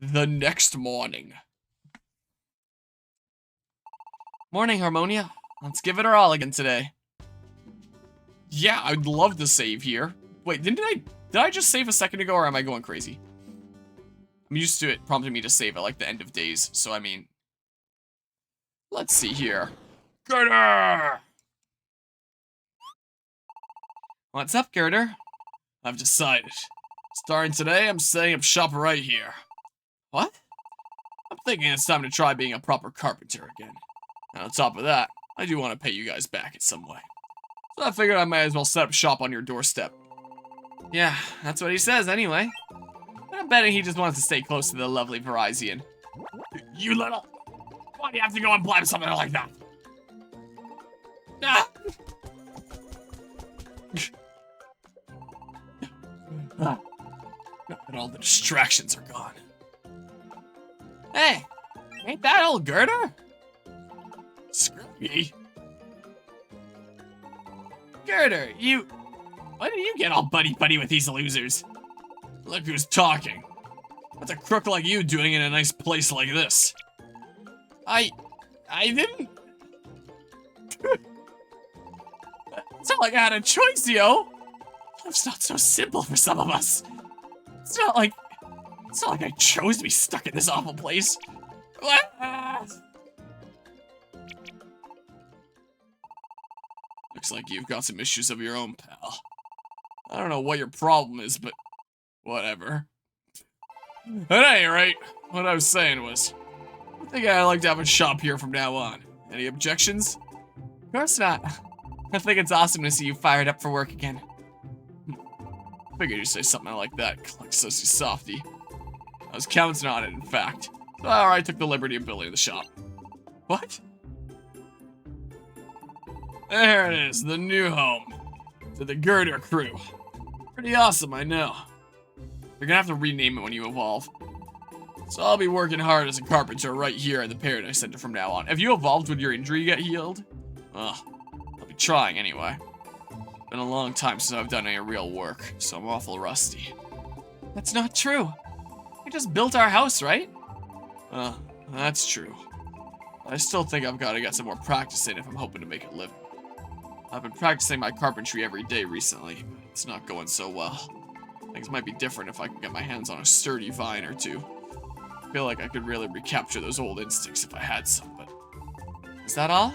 the next morning. Morning, Harmonia. Let's give it our all again today. Yeah, I'd love to save here. Wait, did I just save a second ago, or am I going crazy? I'm used to it prompting me to save at like the end of days, so I mean, let's see here. Girder! What's up, Girder? I've decided. Starting today, I'm setting up shop right here. What? I'm thinking it's time to try being a proper carpenter again. And on top of that, I do want to pay you guys back in some way. So I figured I might as well set up shop on your doorstep. Yeah, that's what he says anyway. But I'm betting he just wants to stay close to the lovely Verizon. You little... Why do you have to go and blab something like that? Ah! And all the distractions are gone. Hey, ain't that old Girder? Screw me. Girder, why did you get all buddy-buddy with these losers? Look who's talking. What's a crook like you doing in a nice place like this? I didn't... It's not like I had a choice, yo. Life's not so simple for some of us. It's not like I chose to be stuck in this awful place. Looks like you've got some issues of your own, pal. I don't know what your problem is, but whatever. At any rate, what I was saying was, I think I'd like to have a shop here from now on. Any objections? Of course not. I think it's awesome to see you fired up for work again. Figured you'd say something like that, like Sussy Softy. I was counting on it, in fact. So I took the liberty of building the shop. What? There it is, the new home. To the Girder crew. Pretty awesome, I know. You're gonna have to rename it when you evolve. So I'll be working hard as a carpenter right here at the Paradise Center from now on. Have you evolved when your injury get healed? Ugh. I'll be trying anyway. Been a long time since I've done any real work, so I'm awful rusty. That's not true. We just built our house, right? That's true. I still think I've got to get some more practice in if I'm hoping to make a living. I've been practicing my carpentry every day recently, but it's not going so well. Things might be different if I can get my hands on a sturdy vine or two. I feel like I could really recapture those old instincts if I had some, but... Is that all?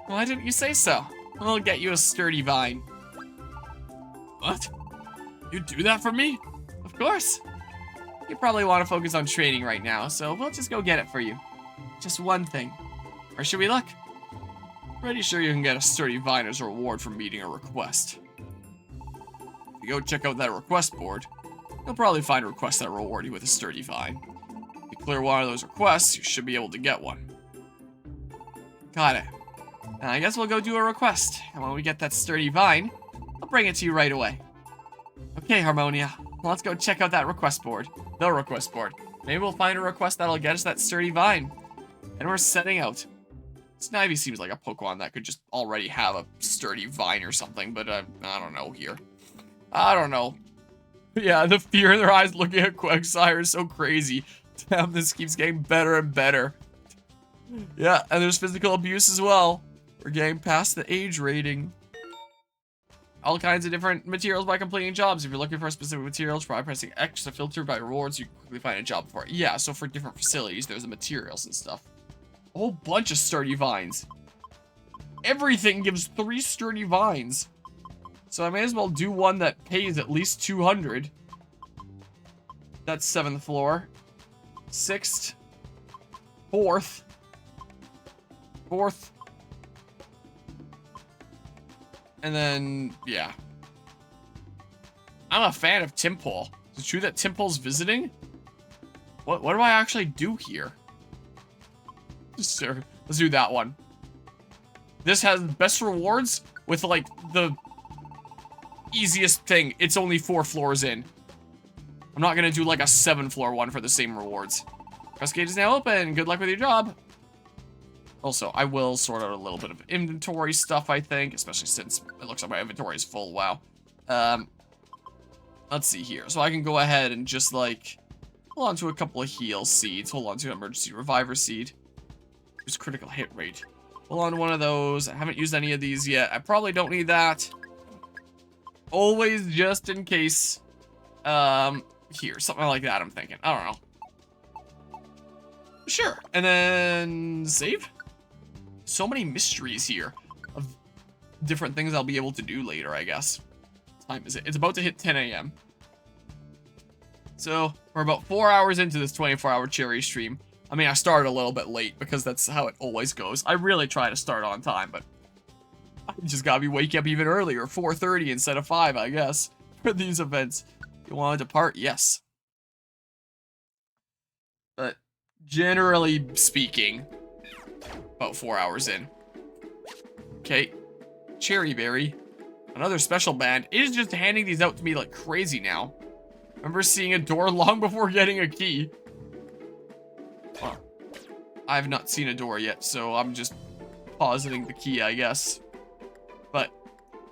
Why didn't you say so? I'll get you a sturdy vine. What? You do that for me? Of course. You probably want to focus on training right now, so we'll just go get it for you. Just one thing. Or should we look? Pretty sure you can get a sturdy vine as a reward for meeting a request. If you go check out that request board, you'll probably find requests that reward you with a sturdy vine. If you clear one of those requests, you should be able to get one. Got it. Now I guess we'll go do a request, and when we get that sturdy vine, I'll bring it to you right away. Okay, Harmonia, let's go check out that request board. The request board. Maybe we'll find a request that'll get us that sturdy vine. And we're setting out. Snivy seems like a Pokemon that could just already have a sturdy vine or something, but I don't know here. I don't know. Yeah, the fear in their eyes looking at Quagsire is so crazy. Damn, this keeps getting better and better. Yeah, and there's physical abuse as well. We're getting past the age rating. All kinds of different materials by completing jobs. If you're looking for specific materials, try pressing X to filter by rewards. You can quickly find a job for it. Yeah, so for different facilities, there's the materials and stuff. A whole bunch of sturdy vines. Everything gives 3 sturdy vines. So I may as well do one that pays at least 200. That's 7th floor. 6th. 4th. 4th. And then, yeah. I'm a fan of Timpole. Is it true that Timpole's visiting? What do I actually do here? Sure. Let's do that one. This has best rewards with, like, the easiest thing. It's only 4 floors in. I'm not gonna do, like, a 7-floor one for the same rewards. Press gate is now open. Good luck with your job. Also, I will sort out a little bit of inventory stuff, I think, especially since it looks like my inventory is full. Wow. Let's see here. So I can go ahead and just, like, Hold on to a couple of heal seeds. Hold on to an emergency reviver seed. Use critical hit rate. Hold on to one of those. I haven't used any of these yet. I probably don't need that. Always just in case. Here, something like that I'm thinking. I don't know. Sure. And then save. So many mysteries here of different things I'll be able to do later, I guess. What time is it? It's about to hit 10 a.m. So, we're about 4 hours into this 24-hour cherry stream. I mean, I started a little bit late because that's how it always goes. I really try to start on time, but I just gotta be waking up even earlier, 4:30 instead of 5, I guess, for these events. You want to depart? Yes. But generally speaking, about 4 hours in. Okay, Cherry Berry, another special band. It is just handing these out to me like crazy now. Remember seeing a door long before getting a key. Well, I have not seen a door yet, so I'm just positing the key, I guess. But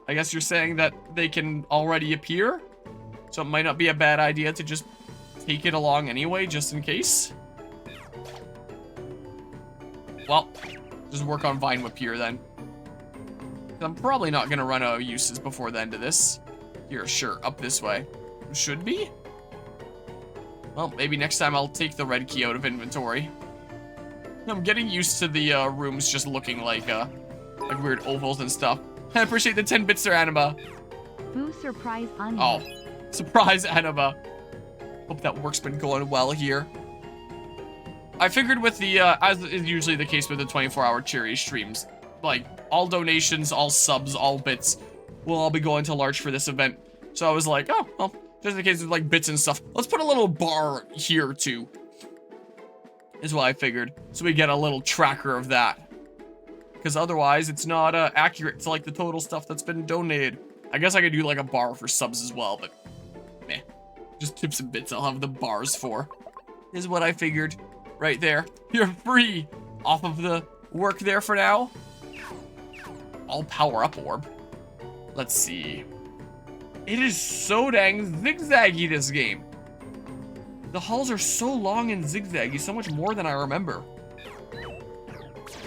I guess you're saying that they can already appear? So it might not be a bad idea to just take it along anyway, just in case. Well, just work on Vine Whip here then. I'm probably not going to run out of uses before the end of this. Here, sure, up this way. Should be? Well, maybe next time I'll take the red key out of inventory. I'm getting used to the rooms just looking like weird ovals and stuff. I appreciate the 10 bits there, Anima. Boo surprise Anima. Oh, surprise Anima. Hope that work's been going well here. I figured with the, as is usually the case with the 24-hour cherry streams, like, all donations, all subs, all bits will all be going to large for this event. So I was like, oh, well, just in case of, like, bits and stuff, let's put a little bar here, too. Is what I figured. So we get a little tracker of that. Because otherwise, it's not accurate to, like, the total stuff that's been donated. I guess I could do, like, a bar for subs as well, but meh. Just tips and bits I'll have the bars for. Is what I figured. Right there. You're free off of the work there for now. I'll power up orb. Let's see. It is so dang zigzaggy, this game. The halls are so long and zigzaggy, so much more than I remember.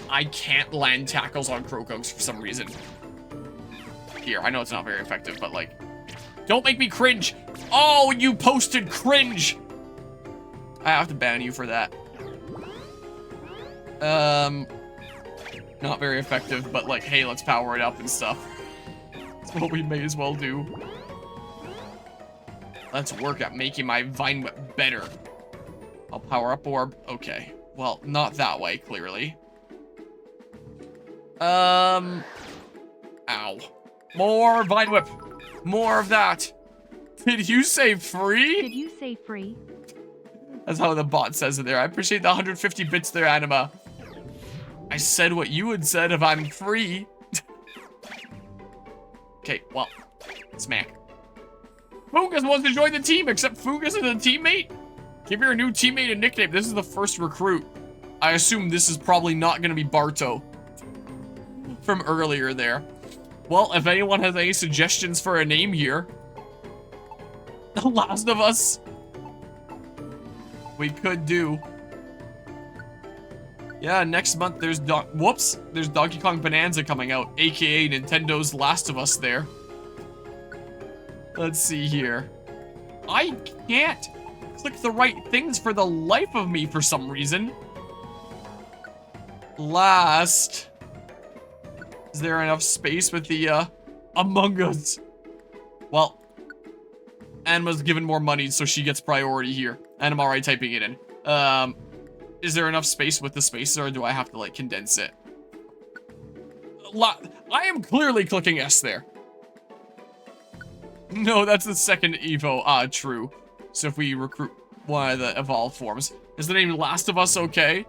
I can't land tackles on Crocogs for some reason. Here, I know it's not very effective, but like, don't make me cringe. Oh, you posted cringe. I have to ban you for that. Not very effective, but like, hey, let's power it up and stuff. That's what we may as well do. Let's work at making my Vine Whip better. I'll power up orb. Okay. Well, not that way, clearly. Ow. More Vine Whip. More of that. Did you say free? Did you say free? That's how the bot says it there. I appreciate the 150 bits there, Anima. I said what you had said if I'm free. Okay, well, smack. Fugus wants to join the team, except Fugus is a teammate? Give your new teammate a nickname. This is the first recruit. I assume this is probably not going to be Barto from earlier there. Well, if anyone has any suggestions for a name here. The Last of Us. We could do. Yeah, next month there's there's Donkey Kong Bonanza coming out, aka Nintendo's Last of Us there. Let's see here. I can't click the right things for the life of me for some reason. Last. Is there enough space with the Among Us? Well, Anima's given more money, so she gets priority here. And I'm already typing it in. Is there enough space with the spaces, or do I have to, like, condense it? I am clearly clicking S there. No, that's the second Evo. Ah, true. So if we recruit one of the evolved forms. Is the name Last of Us okay?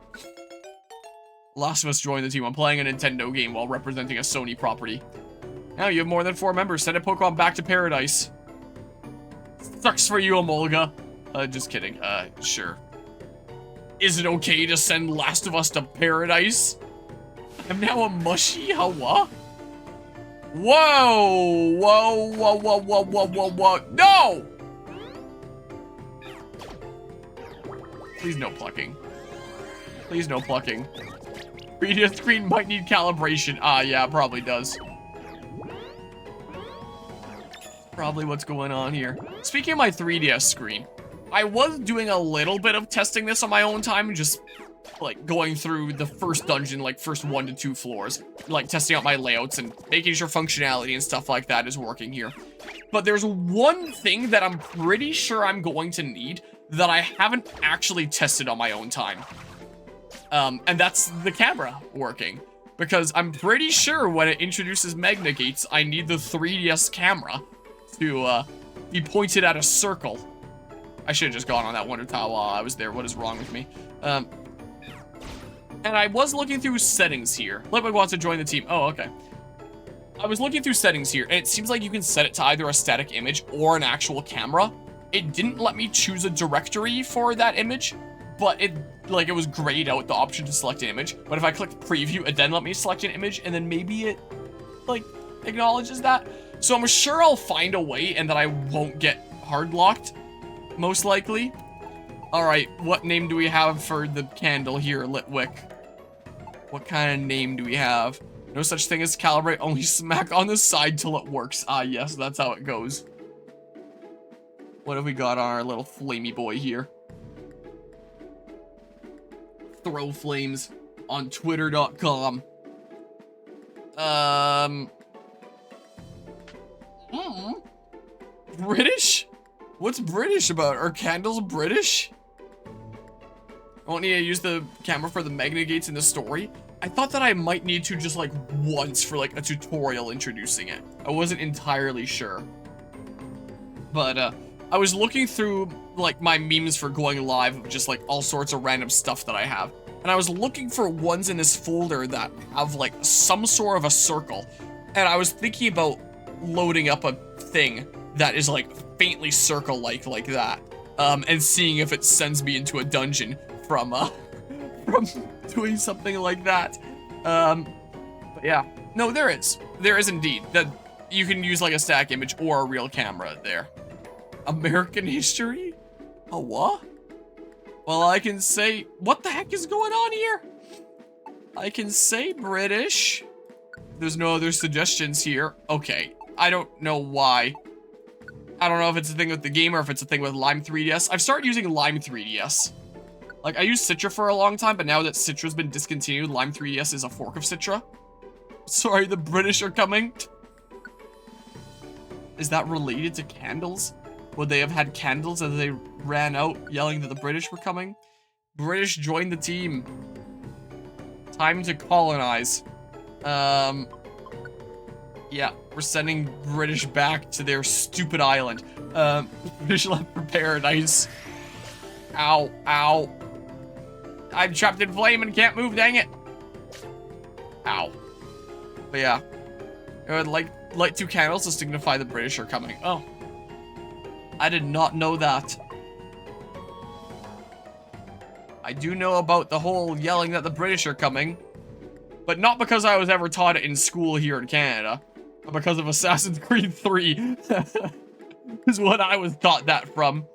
Last of Us joined the team. I'm playing a Nintendo game while representing a Sony property. Now you have more than 4 members. Send a Pokemon back to paradise. Sucks for you, Omolga. Just kidding. Sure. Is it okay to send Last of Us to paradise? I'm now a mushy Hawa? Whoa! Whoa, whoa, whoa, whoa, whoa, whoa, whoa. No! Please no plucking. Please no plucking. 3DS screen might need calibration. Ah, yeah, probably does. Probably what's going on here. Speaking of my 3DS screen, I was doing a little bit of testing this on my own time, just like going through the first dungeon, like first 1 to 2 floors, like testing out my layouts and making sure functionality and stuff like that is working here. But there's one thing that I'm pretty sure I'm going to need that I haven't actually tested on my own time. And that's the camera working. Because I'm pretty sure when it introduces Magna Gates, I need the 3DS camera to be pointed at a circle. I should have just gone on that Wonder Tile while I was there. What is wrong with me? And I was looking through settings here. Litwig wants to join the team. Oh, okay. I was looking through settings here, and it seems like you can set it to either a static image or an actual camera. It didn't let me choose a directory for that image, but it was grayed out the option to select an image. But if I click preview, it then let me select an image, and then maybe it, like, acknowledges that. So I'm sure I'll find a way and that I won't get hard locked, most likely. All right, what name do we have for the candle here, Litwick? What kind of name do we have? No such thing as calibrate, only smack on the side till it works. Ah, yes, that's how it goes. What have we got on our little flamey boy here? Throw flames on twitter.com. British? What's British about? Are candles British? I won't need to use the camera for the Magna Gates in the story. I thought that I might need to just like once for like a tutorial introducing it. I wasn't entirely sure. But I was looking through like my memes for going live of just like all sorts of random stuff that I have. And I was looking for ones in this folder that have like some sort of a circle. And I was thinking about loading up a thing that is like faintly circle-like like that. And seeing if it sends me into a dungeon from doing something like that. But yeah. No, there is. There is indeed. That you can use like a static image or a real camera there. American history? A what? Well, I can say, what the heck is going on here? I can say British. There's no other suggestions here. Okay, I don't know why. I don't know if it's a thing with the game or if it's a thing with Lime 3DS. I've started using Lime 3DS. Like, I used Citra for a long time, but now that Citra's been discontinued, Lime 3DS is a fork of Citra. Sorry, the British are coming. Is that related to candles? Would they have had candles as they ran out yelling that the British were coming? British join the team. Time to colonize. Yeah, we're sending British back to their stupid island. British left for paradise. Ow, ow. I'm trapped in flame and can't move, dang it. Ow. But yeah. I would light 2 candles to signify the British are coming. Oh. I did not know that. I do know about the whole yelling that the British are coming. But not because I was ever taught it in school here in Canada. But because of Assassin's Creed 3. Is what I was taught that from.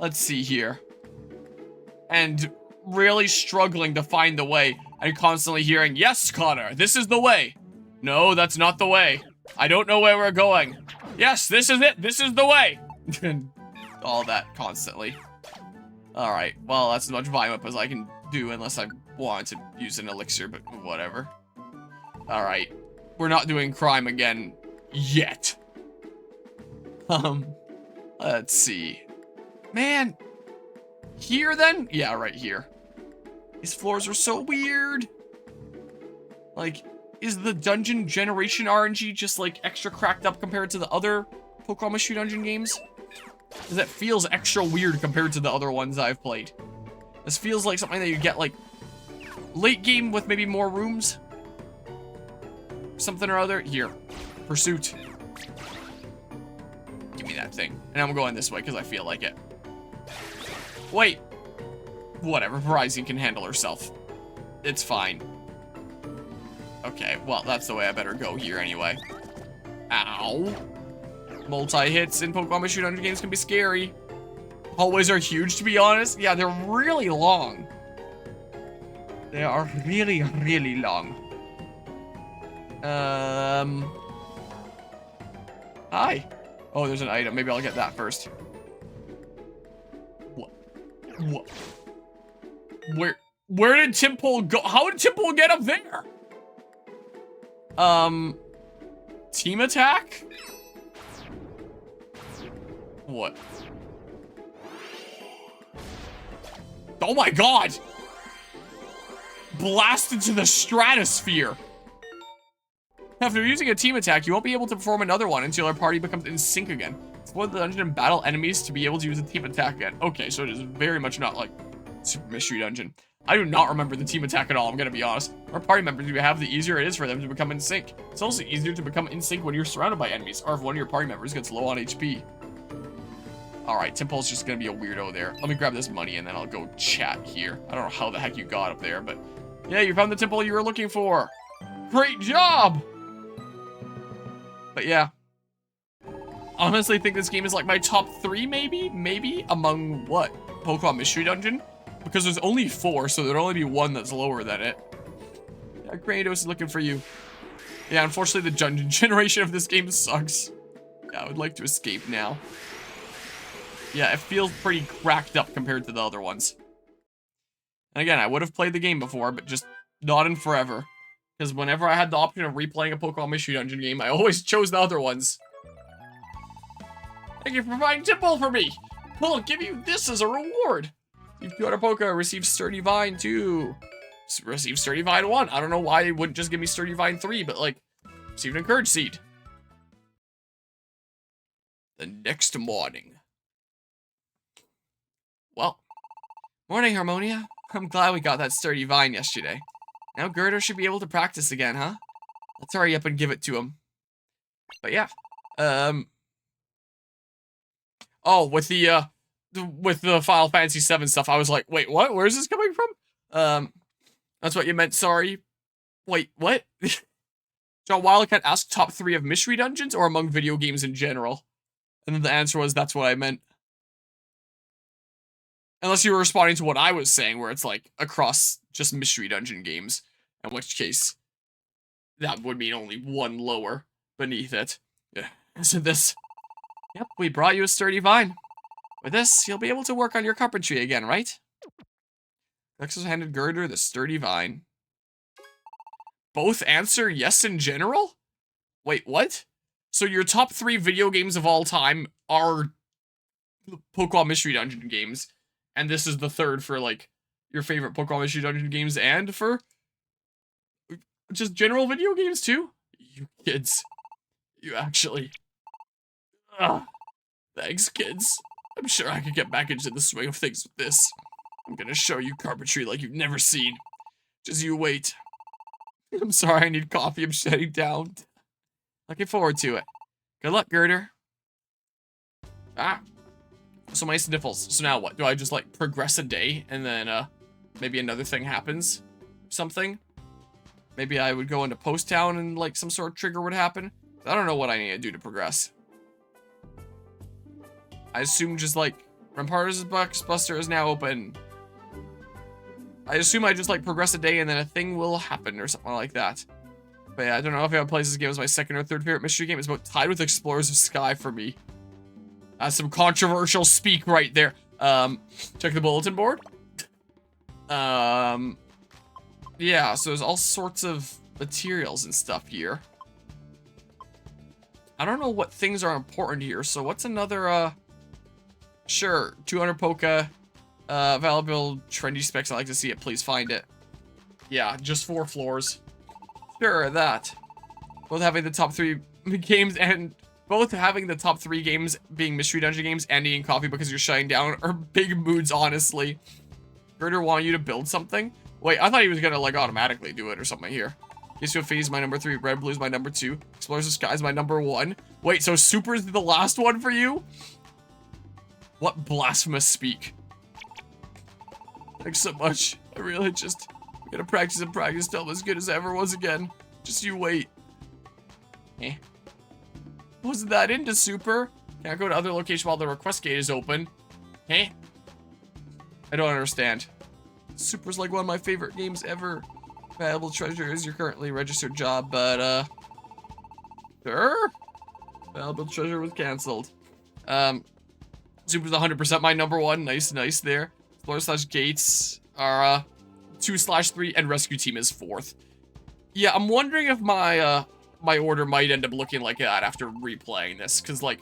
Let's see here. And really struggling to find the way. And constantly hearing, yes, Connor, this is the way. No, that's not the way. I don't know where we're going. Yes, this is it. This is the way. And all that constantly. Alright, well, that's as much volume up as I can do unless I want to use an elixir, but whatever. Alright. We're not doing crime again yet. Let's see. Man. Here then? Yeah, right here. These floors are so weird. Like, is the dungeon generation RNG just like extra cracked up compared to the other Pokemon Mystery Dungeon games? Because that feels extra weird compared to the other ones I've played. This feels like something that you get like late game with maybe more rooms. Something or other. Here. Pursuit. Give me that thing. And I'm going this way because I feel like it. Wait. Whatever. Verizon can handle herself. It's fine. Okay, well, that's the way I better go here anyway. Ow. Multi-hits in Pokemon Mystery Dungeon games can be scary. hallways are huge, to be honest. Yeah, they're really long. They are really, really long. Hi. Oh, there's an item. Maybe I'll get that first. What? What? Where did Timpole go? How did Timpole get up there? Team attack? What? Oh my god! Blasted to the stratosphere. After using a team attack, you won't be able to perform another one until our party becomes in sync again. Explore the dungeon and battle enemies to be able to use a team attack again. Okay, so it is very much not like Super Mystery Dungeon. I do not remember the team attack at all, I'm gonna be honest. Our party members do have, the easier it is for them to become in sync. It's also easier to become in sync when you're surrounded by enemies, or if one of your party members gets low on HP. Alright, Timpole's just gonna be a weirdo there. Let me grab this money and then I'll go chat here. I don't know how the heck you got up there, but yeah, you found the Timpole you were looking for. Great job! But yeah. Honestly, think this game is like my top 3, maybe? Among what? Pokemon Mystery Dungeon? Because there's only 4, so there'd only be 1 that's lower than it. Yeah, Kratos is looking for you. Yeah, unfortunately, the dungeon generation of this game sucks. Yeah, I would like to escape now. Yeah, it feels pretty cracked up compared to the other ones. And again, I would have played the game before, but just not in forever. Because whenever I had the option of replaying a Pokemon Mystery Dungeon game, I always chose the other ones. Thank you for providing Timpole for me! I'll give you this as a reward! You've got a Poke, receive Sturdy Vine 2. Receive Sturdy Vine 1. I don't know why it wouldn't just give me Sturdy Vine 3, but like, receive an Encourage Seed. The next morning. Well, morning, Harmonia. I'm glad we got that Sturdy Vine yesterday. Now Girder should be able to practice again, huh? Let's hurry up and give it to him. But yeah, oh, with the Final Fantasy VII stuff, I was like, wait, what? Where is this coming from? That's what you meant, sorry. Wait, what? John Wildcat asked top 3 of mystery dungeons or among video games in general? And then the answer was, that's what I meant. Unless you were responding to what I was saying, where it's like across just mystery dungeon games, in which case that would mean only 1 lower beneath it. Yeah, isn't this? Yep, we brought you a Sturdy Vine. With this, you'll be able to work on your carpentry again, right? Lexus handed Girder the Sturdy Vine. Both answer yes in general? Wait, what? So your top 3 video games of all time are Pokemon Mystery Dungeon games, and this is the 3rd for, like, your favorite Pokemon Mystery Dungeon games and for just general video games, too? You kids. You actually... Ugh. Thanks, kids. I'm sure I could get back into the swing of things with this. I'm gonna show you carpentry like you've never seen. Just you wait. I'm sorry, I need coffee. I'm shutting down. Looking forward to it. Good luck, Girder. Ah. So my sniffles. So now what? Do I just, like, progress a day and then, maybe another thing happens? Something? Maybe I would go into Post Town and, like, some sort of trigger would happen? I don't know what I need to do to progress. I assume just, like, Ramparter's Buster is now open. I assume I just, like, progress a day and then a thing will happen or something like that. But yeah, I don't know if I would place this game as my 2nd or 3rd favorite mystery game. It's about tied with Explorers of Sky for me. Some controversial speak right there. Check the bulletin board. Yeah, so there's all sorts of materials and stuff here. I don't know what things are important here, so what's another, sure, 200 Poke, available trendy specs. I like to see it, please find it. Yeah, just 4 floors. Sure, that. Both having the top 3 games and... Both having the top 3 games being Mystery Dungeon games and eating coffee because you're shutting down are big moods, honestly. Girder wanted you to build something? Wait, I thought he was gonna, like, automatically do it or something here. Yasuo Phase is my number 3, Red Blue is my number 2, Explorers of Sky is my number 1. Wait, so Super is the last one for you? What blasphemous speak. Thanks so much. I really just... I'm gonna practice and practice till I'm as good as I ever was again. Just you wait. Eh. Wasn't that into Super? Can't go to other location while the request gate is open. Hey? I don't understand. Super's like one of my favorite games ever. Valuable treasure is your currently registered job, but, sure? Valuable treasure was canceled. Super's 100% my number one. Nice there. Explorer/Gates are, 2/3, and Rescue Team is 4th. Yeah, I'm wondering if my, my order might end up looking like that after replaying this, because, like,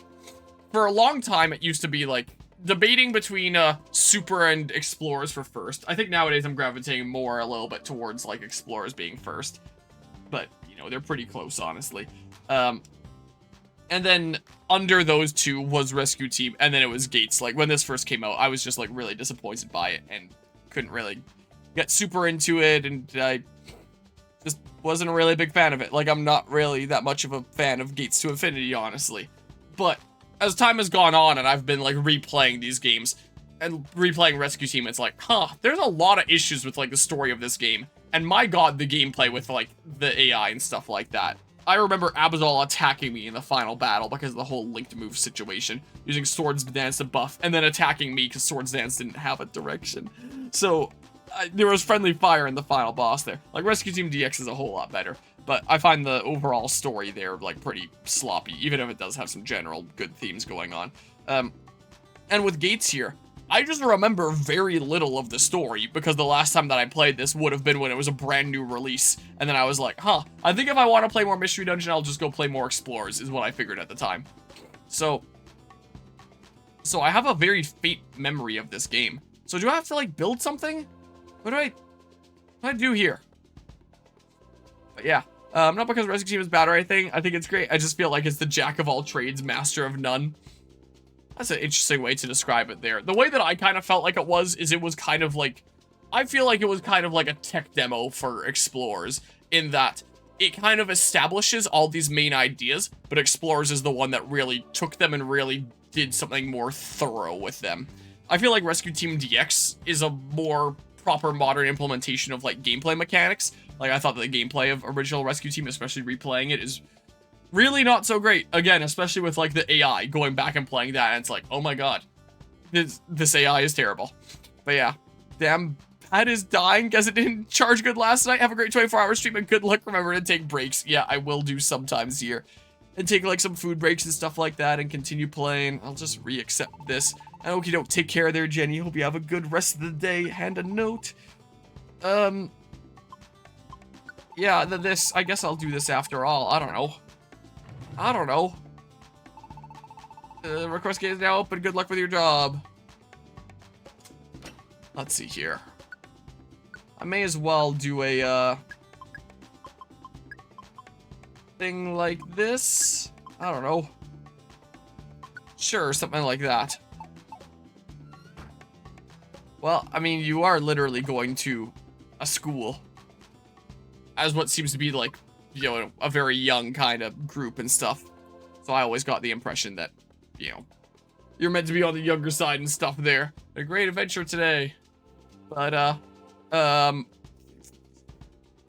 for a long time, it used to be, like, debating between, Super and Explorers for first. I think nowadays I'm gravitating more a little bit towards, like, Explorers being first. But, you know, they're pretty close, honestly. And then under those two was Rescue Team, and then it was Gates. Like, when this first came out, I was just, like, really disappointed by it, and couldn't really get super into it, and I just wasn't a really big fan of it. Like, I'm not really that much of a fan of Gates to Infinity, honestly. But as time has gone on, and I've been, like, replaying these games, and replaying Rescue Team, it's like, huh, there's a lot of issues with, like, the story of this game. And my god, the gameplay with, like, the AI and stuff like that. I remember Abazal attacking me in the final battle because of the whole linked move situation, using Swords Dance to buff, and then attacking me because Swords Dance didn't have a direction. So, there was friendly fire in the final boss there. Like, Rescue Team DX is a whole lot better, but I find the overall story there, like, pretty sloppy, even if it does have some general good themes going on. And with Gates here, I just remember very little of the story, because the last time that I played this would have been when it was a brand new release, and then I was like, huh, I think if I want to play more Mystery Dungeon, I'll just go play more Explorers, is what I figured at the time. So I have a very faint memory of this game. So do I have to, like, build something? What do I do here? But yeah, not because Rescue Team is bad or anything, I think it's great, I just feel like it's the jack of all trades, master of none. That's an interesting way to describe it there. The way that I kind of felt like it was kind of like, I feel like it was kind of like a tech demo for Explorers, in that it kind of establishes all these main ideas, but Explorers is the one that really took them and really did something more thorough with them. I feel like Rescue Team DX is a more proper modern implementation of, like, gameplay mechanics. Like, I thought that the gameplay of original Rescue Team, especially replaying it, is really not so great. Again, especially with, like, the AI, going back and playing that, and it's like, oh my god, this AI is terrible. But yeah, damn, pad is dying, guess it didn't charge good last night. Have a great 24-hour stream, and good luck. Remember to take breaks. Yeah, I will do sometimes here. And take, like, some food breaks and stuff like that, and continue playing. I'll just re-accept this. And okie doke, take care there, Jenny. Hope you have a good rest of the day. Hand a note. Yeah, this, I guess I'll do this after all. I don't know. Request gate is now open. Good luck with your job. Let's see here. I may as well do a, thing like this. I don't know. Sure, something like that. Well, I mean, you are literally going to a school. As what seems to be, like, you know, a very young kind of group and stuff. So I always got the impression that, you know, you're meant to be on the younger side and stuff there. A great adventure today. But,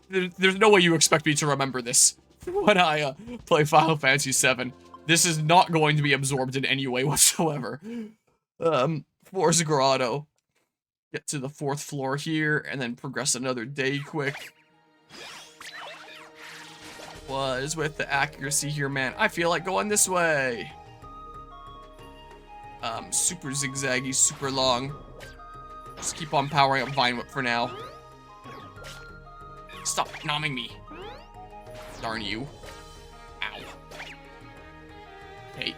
there's no way you expect me to remember this when I, play Final Fantasy VII. This is not going to be absorbed in any way whatsoever. Forza Grotto. Get to the 4th floor here, and then progress another day quick. What is with the accuracy here, man? I feel like going this way. Super zigzaggy, super long. Just keep on powering up Vine Whip for now. Stop nomming me. Darn you. Ow. Hey.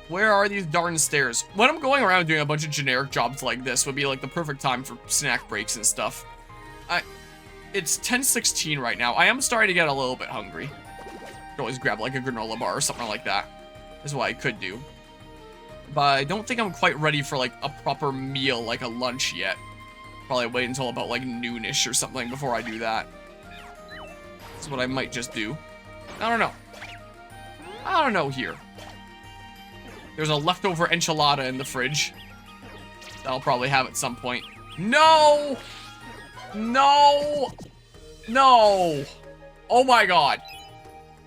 Where are these darn stairs? When I'm going around doing a bunch of generic jobs like this would be, like, the perfect time for snack breaks and stuff. It's 10:16 right now. I am starting to get a little bit hungry. Could always grab, like, a granola bar or something like that. Is what I could do. But I don't think I'm quite ready for, like, a proper meal, like a lunch yet. Probably wait until about, like, noonish or something before I do that. That's what I might just do. I don't know. I don't know here. There's a leftover enchilada in the fridge. that I'll probably have at some point. No! No! No! Oh my god.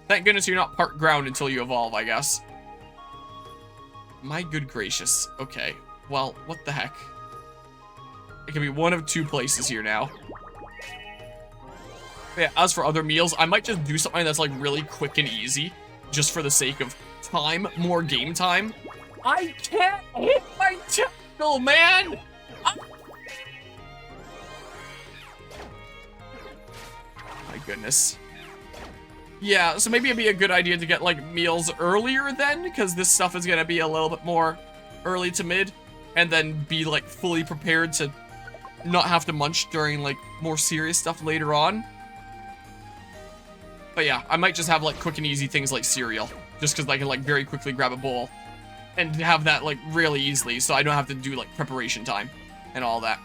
Thank goodness you're not part ground until you evolve, I guess. My good gracious. Okay. Well, what the heck? It can be one of two places here now. But yeah, as for other meals, I might just do something that's like really quick and easy. Just for the sake of time, more game time. I can't hit my tackle, man! My goodness. Yeah, so maybe it'd be a good idea to get, like, meals earlier then, because this stuff is gonna be a little bit more early to mid, and then be, like, fully prepared to not have to munch during, like, more serious stuff later on. But yeah, I might just have, like, quick and easy things like cereal, just because I can, like, very quickly grab a bowl, and have that, like, really easily, so I don't have to do, like, preparation time, and all that.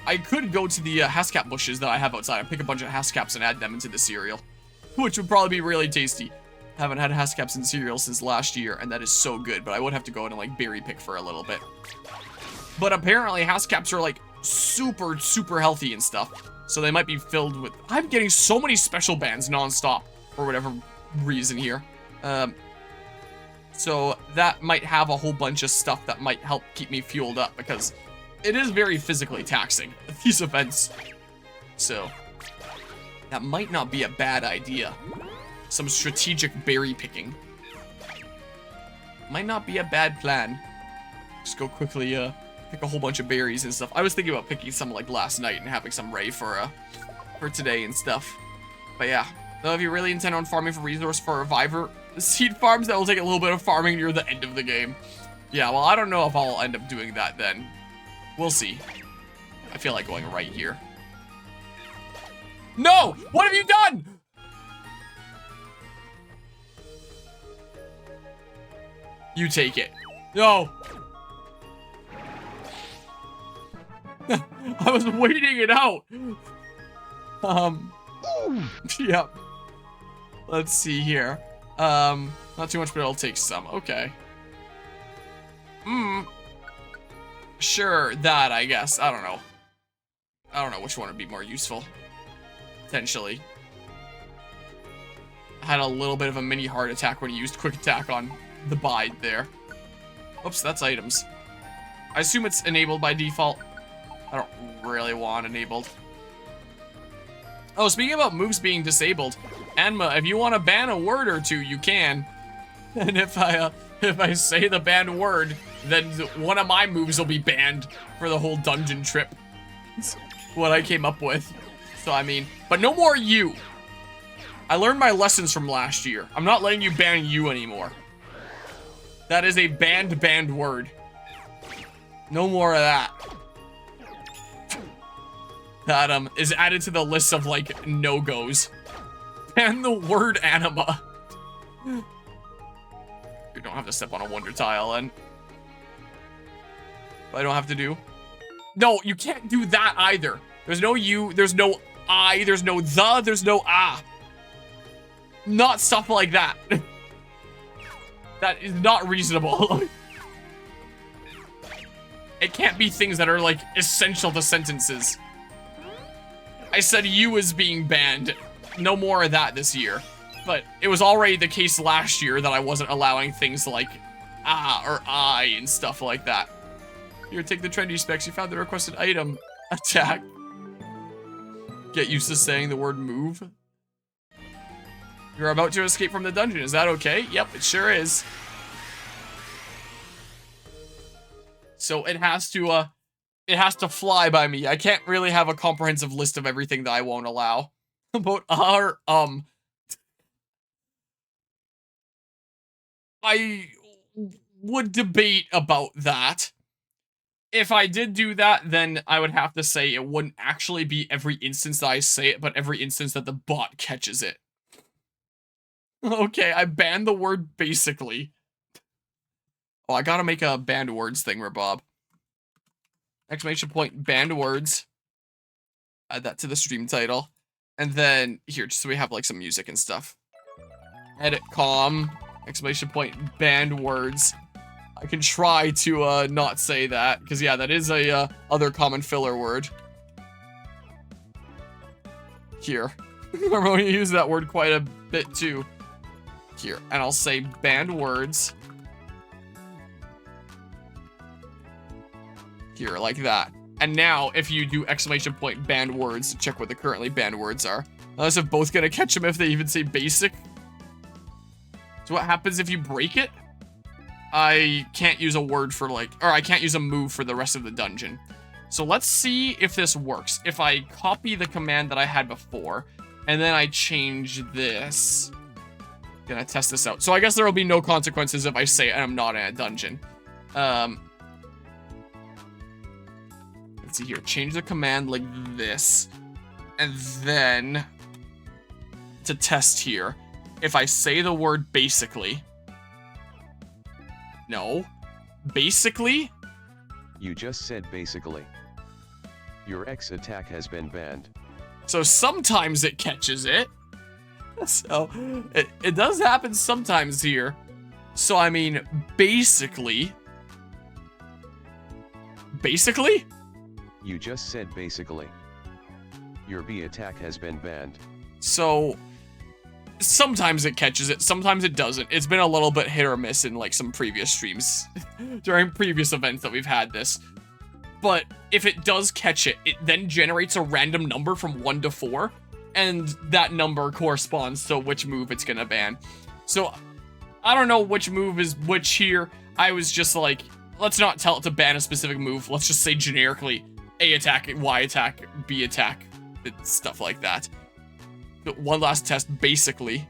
I could go to the Haskap bushes that I have outside and pick a bunch of Haskaps and add them into the cereal. Which would probably be really tasty. Haven't had Haskaps in cereal since last year, and that is so good, but I would have to go in and, like, berry pick for a little bit. But apparently, Haskaps are, like, super, super healthy and stuff. So they might be filled with... I'm getting so many special bands non-stop, for whatever reason here. So that might have a whole bunch of stuff that might help keep me fueled up, because it is very physically taxing, these events. So... that might not be a bad idea. Some strategic berry picking. Might not be a bad plan. Just go quickly, pick a whole bunch of berries and stuff. I was thinking about picking some, like, last night and having some Ray for today and stuff. But yeah. Though if you really intend on farming for resource for Reviver seed farms, that will take a little bit of farming near the end of the game. Yeah, well, I don't know if I'll end up doing that then. We'll see. I feel like going right here. No! What have you done? You take it. No. I was waiting it out. Yeah. Let's see here. Not too much, but it'll take some. Okay. Sure, that, I guess. I don't know. I don't know which one would be more useful. Potentially. Had a little bit of a mini heart attack when he used quick attack on the bide there. Oops, that's items. I assume it's enabled by default. I don't really want enabled. Oh, speaking about moves being disabled, Anma, if you want to ban a word or two, you can. And if I say the banned word, then one of my moves will be banned for the whole dungeon trip. That's what I came up with. So, I mean, but no more you. I learned my lessons from last year. I'm not letting you ban you anymore. That is a banned word. No more of that. That, is added to the list of, like, no-goes. Ban the word anima. You don't have to step on a wonder tile, then. But I don't have to do. No, you can't do that either. There's no you, there's no I, there's no the, there's no ah. Not stuff like that. That is not reasonable. It can't be things that are, like, essential to sentences. I said you is being banned. No more of that this year. But it was already the case last year that I wasn't allowing things like ah or I and stuff like that. Here, take the trendy specs. You found the requested item. Attack. Get used to saying the word move. You're about to escape from the dungeon. Is that okay? Yep, it sure is. So it has to fly by me. I can't really have a comprehensive list of everything that I won't allow. About our, I would debate about that. If I did do that, then I would have to say it wouldn't actually be every instance that I say it, but every instance that the bot catches it. Okay, I banned the word basically. Oh, I gotta make a banned words thing, Bob. Exclamation point, banned words. Add that to the stream title. And then, here, just so we have, like, some music and stuff. Edit com, exclamation point, banned words. I can try to, not say that, because, yeah, that is a, other common filler word. Here. I'm going to use that word quite a bit, too. Here, and I'll say banned words. Here, like that. And now, if you do exclamation point banned words to check what the currently banned words are. Unless if both gonna catch them if they even say basic. So what happens if you break it? I can't use a word for like, or I can't use a move for the rest of the dungeon. So let's see if this works. If I copy the command that I had before, and then I change this. Gonna test this out. So I guess there will be no consequences if I say I'm not in a dungeon. Let's see here. Change the command like this. And then to test here. If I say the word basically. No. Basically? You just said basically. Your X attack has been banned. So sometimes it catches it. So it does happen sometimes here. So I mean, basically. Basically? You just said basically. Your B attack has been banned. So sometimes it catches it, sometimes it doesn't. It's been a little bit hit or miss in like some previous streams during previous events that we've had this. But if it does catch it, it then generates a random number from 1 to 4, and that number corresponds to which move it's gonna ban. So I don't know which move is which here. I was just like, let's not tell it to ban a specific move. Let's just say generically A attack, Y attack, B attack, stuff like that. But one last test, basically.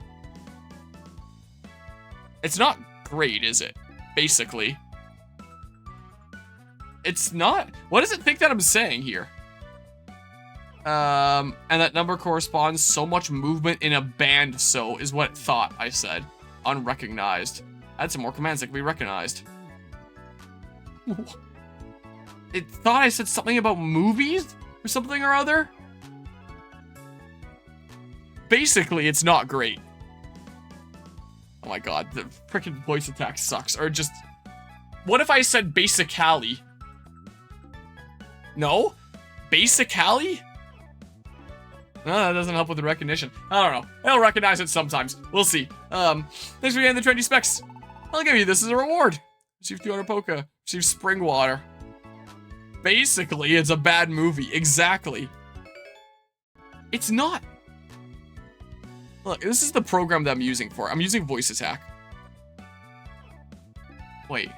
It's not great, is it? Basically. It's not. What does it think that I'm saying here? And that number corresponds so much movement in a band, so is what it thought I said. Unrecognized. Add some more commands that can be recognized. It thought I said something about movies or something or other. Basically, it's not great. Oh my god, the freaking voice attack sucks. Or just, what if I said basically? No? Basically? No, that doesn't help with the recognition. I don't know. It'll recognize it sometimes. We'll see. Thanks for getting the trendy specs. I'll give you this as a reward. Receive 200 Poke. Receive spring water. Basically, it's a bad movie. Exactly. It's not. Look, this is the program that I'm using for. I'm using voice attack. Wait.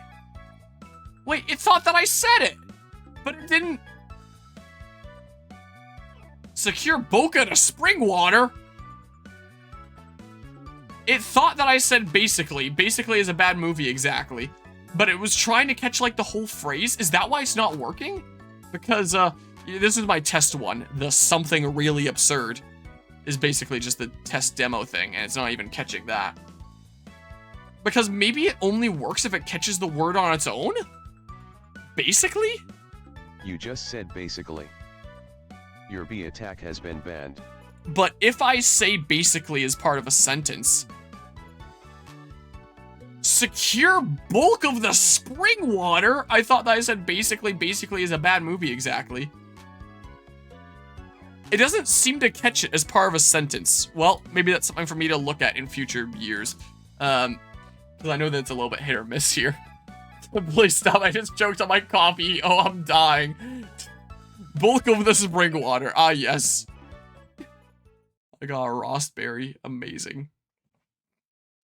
Wait, it thought that I said it! But it didn't. Secure Boca to spring water? It thought that I said basically. Basically is a bad movie, exactly. But it was trying to catch, like, the whole phrase. Is that why it's not working? Because, this is my test one. The something really absurd is basically just the test demo thing, and it's not even catching that. Because maybe it only works if it catches the word on its own? Basically? You just said basically. Your B attack has been banned. But if I say basically as part of a sentence, secure bulk of the spring water? I thought that I said basically is a bad movie, exactly. It doesn't seem to catch it as part of a sentence. Well, maybe that's something for me to look at in future years. Because I know that it's a little bit hit or miss here. Please stop, I just choked on my coffee. Oh, I'm dying. Bulk of the spring water. Ah, yes. I got a raspberry. Amazing.